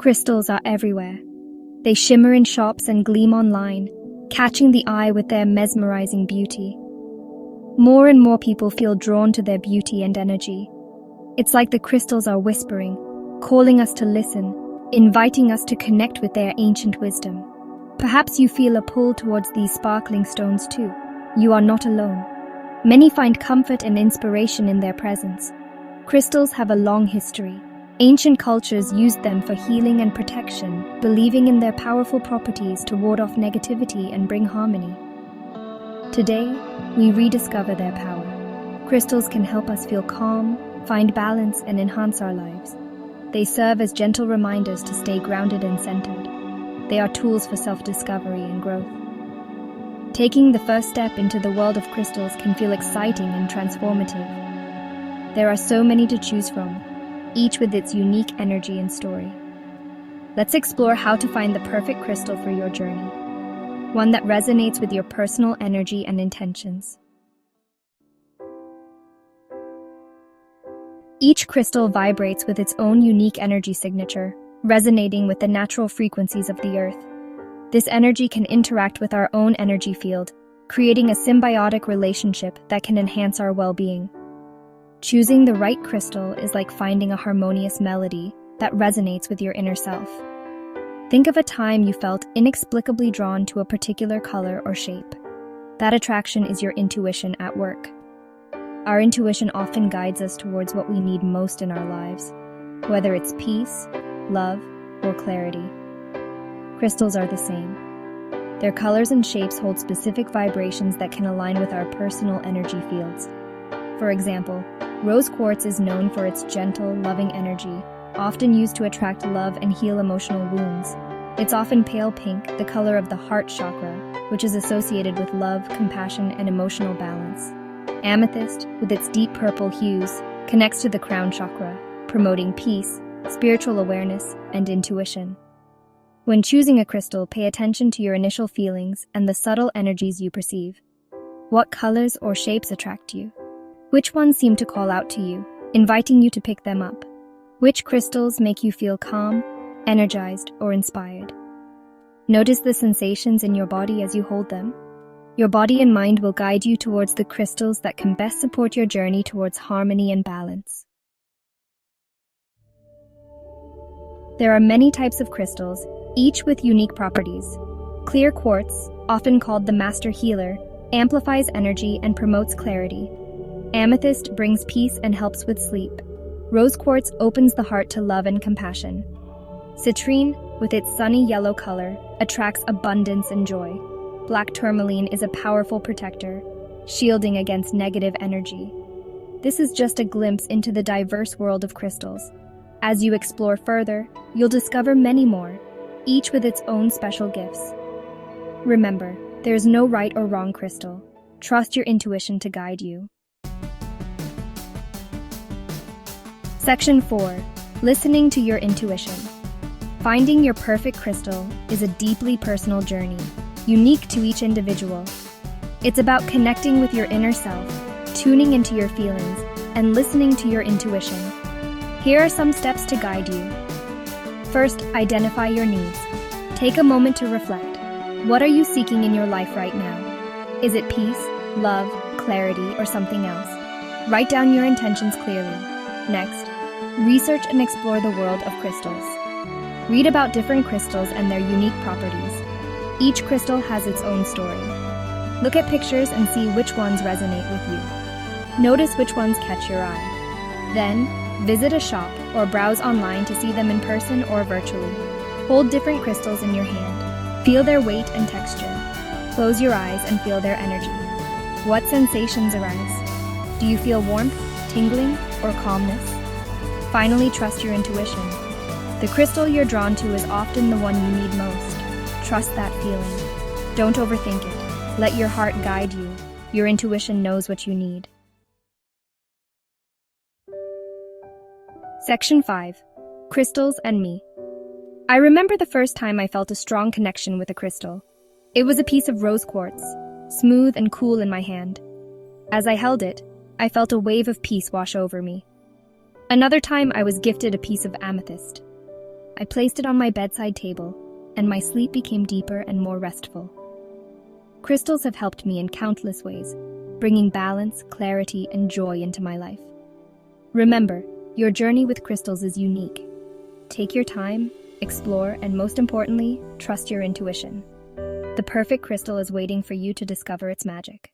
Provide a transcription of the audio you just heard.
Crystals are everywhere. They shimmer in shops and gleam online, catching the eye with their mesmerizing beauty. More and more people feel drawn to their beauty and energy. It's like the crystals are whispering, calling us to listen, inviting us to connect with their ancient wisdom. Perhaps you feel a pull towards these sparkling stones too. You are not alone. Many find comfort and inspiration in their presence. Crystals have a long history. Ancient cultures used them for healing and protection, believing in their powerful properties to ward off negativity and bring harmony. Today, we rediscover their power. Crystals can help us feel calm, find balance, and enhance our lives. They serve as gentle reminders to stay grounded and centered. They are tools for self-discovery and growth. Taking the first step into the world of crystals can feel exciting and transformative. There are so many to choose from, each with its unique energy and story. Let's explore how to find the perfect crystal for your journey, one that resonates with your personal energy and intentions. Each crystal vibrates with its own unique energy signature, resonating with the natural frequencies of the earth. This energy can interact with our own energy field, creating a symbiotic relationship that can enhance our well-being. Choosing the right crystal is like finding a harmonious melody that resonates with your inner self. Think of a time you felt inexplicably drawn to a particular color or shape. That attraction is your intuition at work. Our intuition often guides us towards what we need most in our lives, whether it's peace, love, or clarity. Crystals are the same. Their colors and shapes hold specific vibrations that can align with our personal energy fields. For example, rose quartz is known for its gentle, loving energy, often used to attract love and heal emotional wounds. It's often pale pink, the color of the heart chakra, which is associated with love, compassion, and emotional balance. Amethyst, with its deep purple hues, connects to the crown chakra, promoting peace, spiritual awareness, and intuition. When choosing a crystal, pay attention to your initial feelings and the subtle energies you perceive. What colors or shapes attract you? Which ones seem to call out to you, inviting you to pick them up? Which crystals make you feel calm, energized, or inspired? Notice the sensations in your body as you hold them. Your body and mind will guide you towards the crystals that can best support your journey towards harmony and balance. There are many types of crystals, each with unique properties. Clear quartz, often called the master healer, amplifies energy and promotes clarity. Amethyst brings peace and helps with sleep. Rose quartz opens the heart to love and compassion. Citrine, with its sunny yellow color, attracts abundance and joy. Black tourmaline is a powerful protector, shielding against negative energy. This is just a glimpse into the diverse world of crystals. As you explore further, you'll discover many more, each with its own special gifts. Remember, there's no right or wrong crystal. Trust your intuition to guide you. Section 4. Listening to your intuition. Finding your perfect crystal is a deeply personal journey, unique to each individual. It's about connecting with your inner self, tuning into your feelings, and listening to your intuition. Here are some steps to guide you. First, identify your needs. Take a moment to reflect. What are you seeking in your life right now? Is it peace, love, clarity, or something else? Write down your intentions clearly. Next, research and explore the world of crystals. Read about different crystals and their unique properties. Each crystal has its own story. Look at pictures and see which ones resonate with you. Notice which ones catch your eye. Then, visit a shop or browse online to see them in person or virtually. Hold different crystals in your hand. Feel their weight and texture. Close your eyes and feel their energy. What sensations arise? Do you feel warmth, tingling, or calmness? Finally, trust your intuition. The crystal you're drawn to is often the one you need most. Trust that feeling. Don't overthink it. Let your heart guide you. Your intuition knows what you need. Section 5. Crystals and me. I remember the first time I felt a strong connection with a crystal. It was a piece of rose quartz, smooth and cool in my hand. As I held it, I felt a wave of peace wash over me. Another time I was gifted a piece of amethyst. I placed it on my bedside table, and my sleep became deeper and more restful. Crystals have helped me in countless ways, bringing balance, clarity, and joy into my life. Remember, your journey with crystals is unique. Take your time, explore, and most importantly, trust your intuition. The perfect crystal is waiting for you to discover its magic.